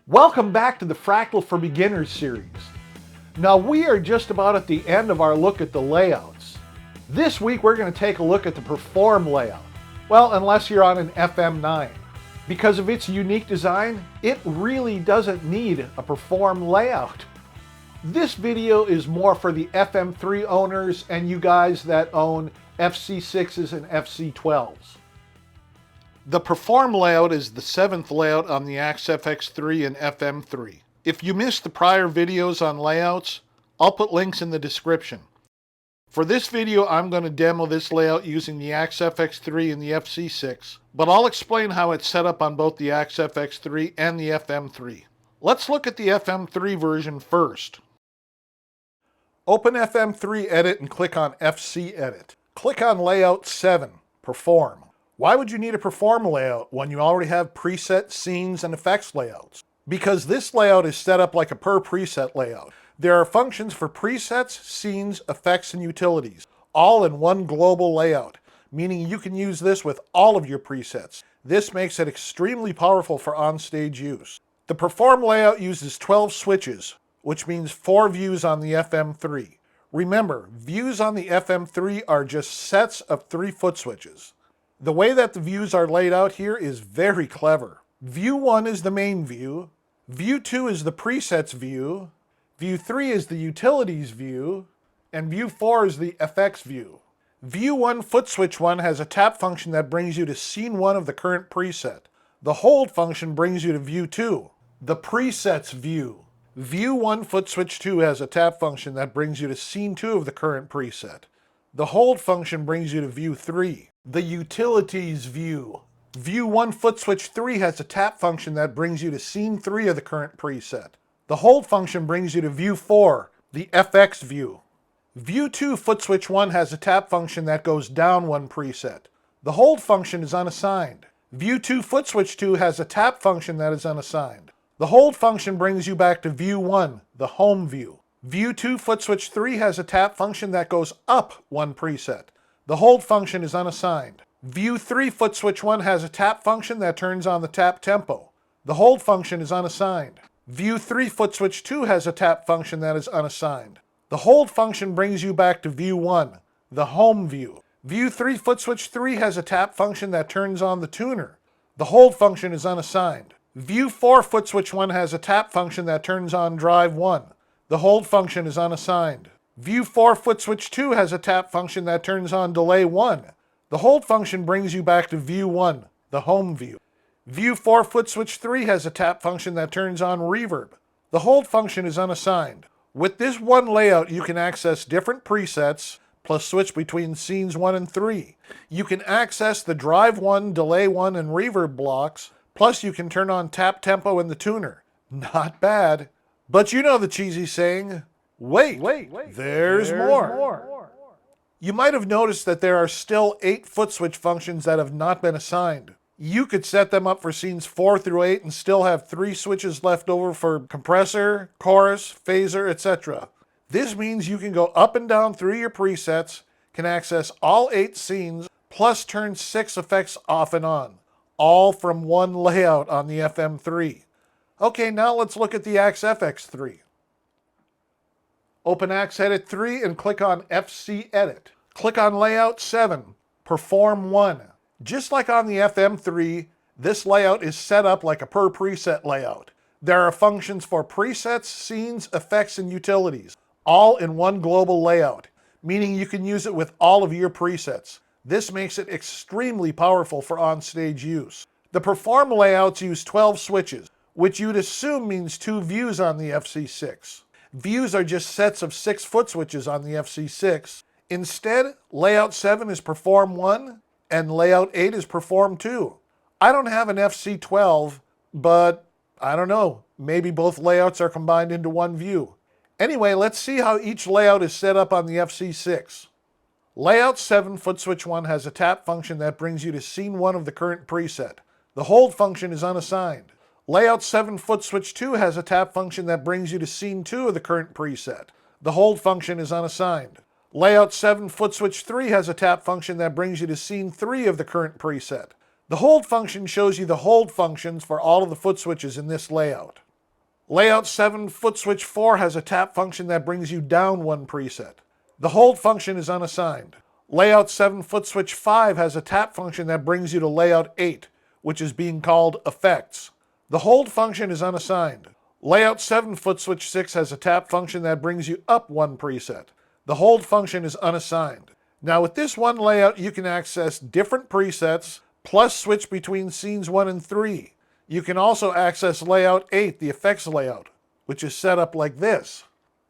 Welcome back to the Fractal for Beginners series. Now we are just about at the end of our look at the layouts. This week we're going to take a look at the Perform layout. Well, unless you're on an FM3. Because of its unique design, it really doesn't need a Perform layout. This video is more for the FM3 owners and you guys that own FC6s and FC12s. The Perform layout is the 7th layout on the FX3 and FM3. If you missed the prior videos on layouts, I'll put links in the description. For this video, I'm going to demo this layout using the FX3 and the FC6, but I'll explain how it's set up on both the FX3 and the FM3. Let's look at the FM3 version first. Open FM3 Edit and click on FC Edit. Click on Layout 7, Perform. Why would you need a Perform layout when you already have preset scenes and effects layouts? Because this layout is set up like a per preset layout. There are functions for presets, scenes, effects, and utilities, all in one global layout, meaning you can use this with all of your presets. This makes it extremely powerful for on-stage use. The Perform layout uses 12 switches, which means 4 views on the FM3. Remember, views on the FM3 are just sets of 3 foot switches. The way that the views are laid out here is very clever. View 1 is the main view, View 2 is the presets view, View 3 is the utilities view, and View 4 is the effects view. View 1 foot switch 1 has a tap function that brings you to scene 1 of the current preset. The hold function brings you to View 2, the presets view. View 1 foot switch 2 has a tap function that brings you to scene 2 of the current preset. The hold function brings you to View 3, the utilities view. View 1 foot switch 3 has a tap function that brings you to scene 3 of the current preset. The hold function brings you to View 4, the FX view. View 2 foot switch 1 has a tap function that goes down 1 preset. The hold function is unassigned. View 2 foot switch 2 has a tap function that is unassigned. The hold function brings you back to View 1, the home view. View 2 foot switch 3 has a tap function that goes up 1 preset. The hold function is unassigned. View 3 foot switch 1 has a tap function that turns on the tap tempo. The hold function is unassigned. View 3 foot switch 2 has a tap function that is unassigned. The hold function brings you back to View 1, the home view. View 3 foot switch 3 has a tap function that turns on the tuner. The hold function is unassigned. View 4 foot switch 1 has a tap function that turns on drive 1. The hold function is unassigned. View 4 foot switch 2 has a tap function that turns on delay 1. The hold function brings you back to View 1, the home view. View 4 foot switch 3 has a tap function that turns on reverb. The hold function is unassigned. With this one layout, you can access different presets, plus switch between scenes 1 and 3. You can access the drive 1, delay 1, and reverb blocks, plus you can turn on tap tempo in the tuner. Not bad. But you know the cheesy saying, wait, there's more. You might have noticed that there are still 8 foot switch functions that have not been assigned. You could set them up for scenes 4 through 8 and still have 3 switches left over for compressor, chorus, phaser, etc. This means you can go up and down through your presets, can access all 8 scenes, plus turn 6 effects off and on, all from one layout on the FM3. Okay, now let's look at the FX3. Open Edit 3 and click on FC Edit. Click on Layout 7, Perform 1. Just like on the FM3, this layout is set up like a per preset layout. There are functions for presets, scenes, effects, and utilities, all in one global layout, meaning you can use it with all of your presets. This makes it extremely powerful for on-stage use. The Perform layouts use 12 switches, which you'd assume means 2 views on the FC6. Views are just sets of 6 foot switches on the FC6. Instead, Layout 7 is Perform 1, and Layout 8 is Perform 2. I don't have an FC12, but I don't know, maybe both layouts are combined into one view. Anyway, let's see how each layout is set up on the FC6. Layout 7 foot switch 1 has a tap function that brings you to scene 1 of the current preset. The hold function is unassigned. Layout 7 foot switch 2 has a tap function that brings you to scene 2 of the current preset. The hold function is unassigned. Layout 7 foot switch 3 has a tap function that brings you to scene 3 of the current preset. The hold function shows you the hold functions for all of the foot switches in this layout. Layout 7 foot switch 4 has a tap function that brings you down one preset. The hold function is unassigned. Layout 7 foot switch 5 has a tap function that brings you to layout 8, which is being called effects. The hold function is unassigned. Layout 7 foot switch 6 has a tap function that brings you up one preset. The hold function is unassigned. Now with this one layout, you can access different presets, plus switch between scenes 1 and 3. You can also access layout 8, the effects layout, which is set up like this.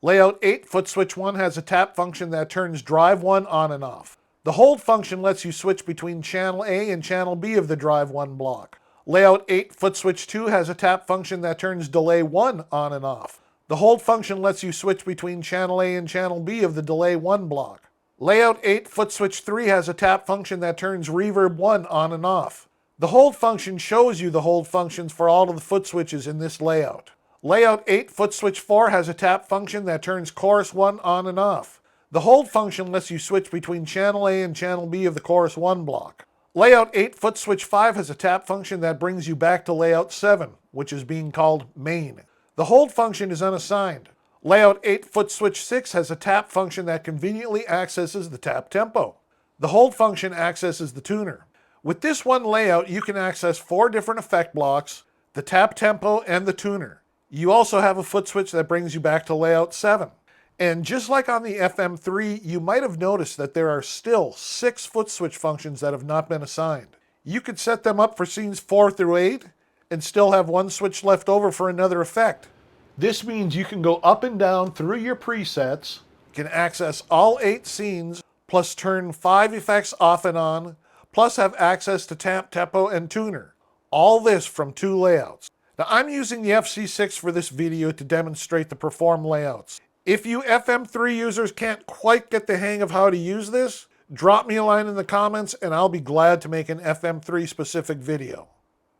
Layout 8 foot switch 1 has a tap function that turns drive 1 on and off. The hold function lets you switch between channel A and channel B of the drive 1 block. Layout 8 foot switch 2 has a tap function that turns delay 1 on and off. The hold function lets you switch between channel A and channel B of the delay 1 block. Layout 8 foot switch 3 has a tap function that turns reverb 1 on and off. The hold function shows you the hold functions for all of the foot switches in this layout. Layout 8 foot switch 4 has a tap function that turns chorus 1 on and off. The hold function lets you switch between channel A and channel B of the chorus 1 block. Layout 8 foot switch 5 has a tap function that brings you back to layout 7, which is being called main. The hold function is unassigned. Layout 8 foot switch 6 has a tap function that conveniently accesses the tap tempo. The hold function accesses the tuner. With this one layout, you can access 4 different effect blocks, the tap tempo, and the tuner. You also have a foot switch that brings you back to layout 7. And just like on the FM3, you might have noticed that there are still 6 foot switch functions that have not been assigned. You could set them up for scenes 4 through 8 and still have one switch left over for another effect. This means you can go up and down through your presets, can access all 8 scenes, plus turn 5 effects off and on, plus have access to tap, tempo, and tuner. All this from 2 layouts. Now I'm using the FC6 for this video to demonstrate the perform layouts. If you FM3 users can't quite get the hang of how to use this, drop me a line in the comments and I'll be glad to make an FM3 specific video.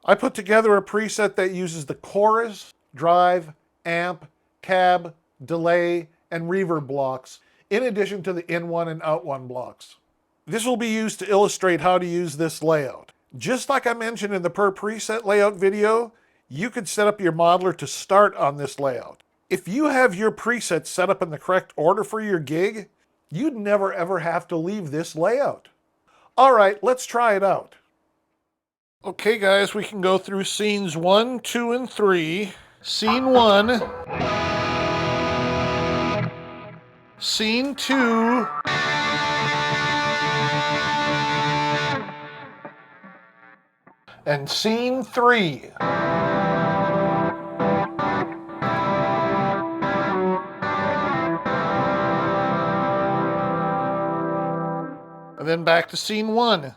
I put together a preset that uses the chorus, drive, amp, cab, delay, and reverb blocks, in addition to the in-1 and out-1 blocks. This will be used to illustrate how to use this layout. Just like I mentioned in the per preset layout video, you could set up your modeler to start on this layout. If you have your presets set up in the correct order for your gig, you'd never ever have to leave this layout. Alright, let's try it out. Okay guys, we can go through scenes 1, 2, and 3. Scene 1. Scene 2. And scene 3. And then back to scene 1.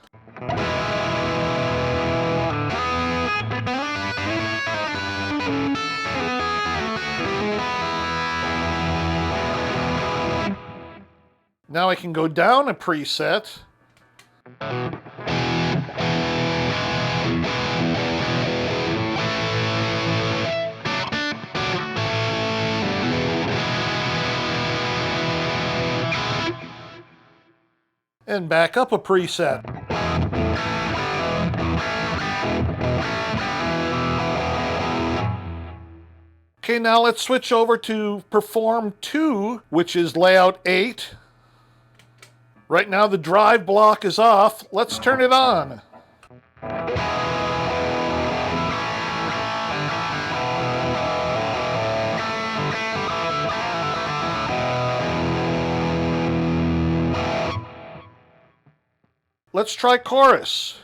Now I can go down a preset. And back up a preset. Okay, now let's switch over to Perform 2, which is layout 8. Right now the drive block is off. Let's turn it on. Let's try chorus.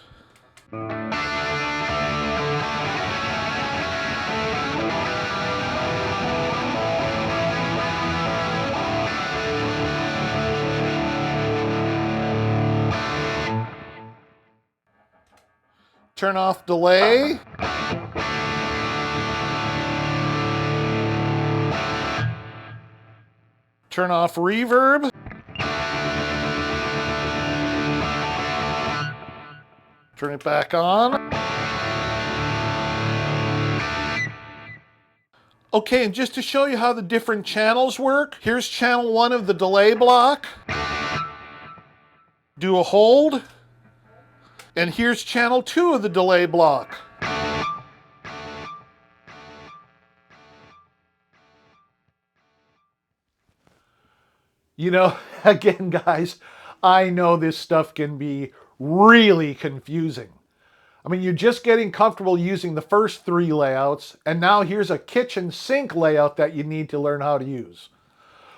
Turn off delay. Turn off reverb. Turn it back on. Okay, and just to show you how the different channels work, here's channel 1 of the delay block. Do a hold. And here's channel 2 of the delay block. You know, again, guys, I know this stuff can be really confusing. I mean, you're just getting comfortable using the first 3 layouts, and now here's a kitchen sink layout that you need to learn how to use.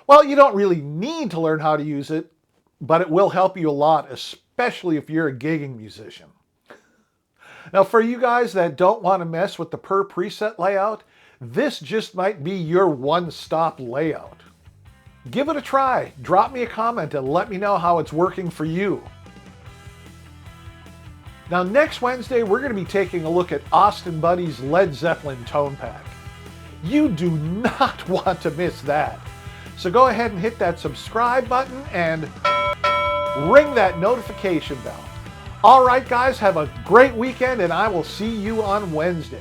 Well, you don't really need to learn how to use it, but it will help you a lot, especially if you're a gigging musician. Now, for you guys that don't want to mess with the per preset layout, this just might be your one-stop layout. Give it a try. Drop me a comment and let me know how it's working for you. Now, next Wednesday, we're going to be taking a look at Austin Buddy's Led Zeppelin tone pack. You do not want to miss that. So go ahead and hit that subscribe button and ring that notification bell. All right, guys, have a great weekend, and I will see you on Wednesday.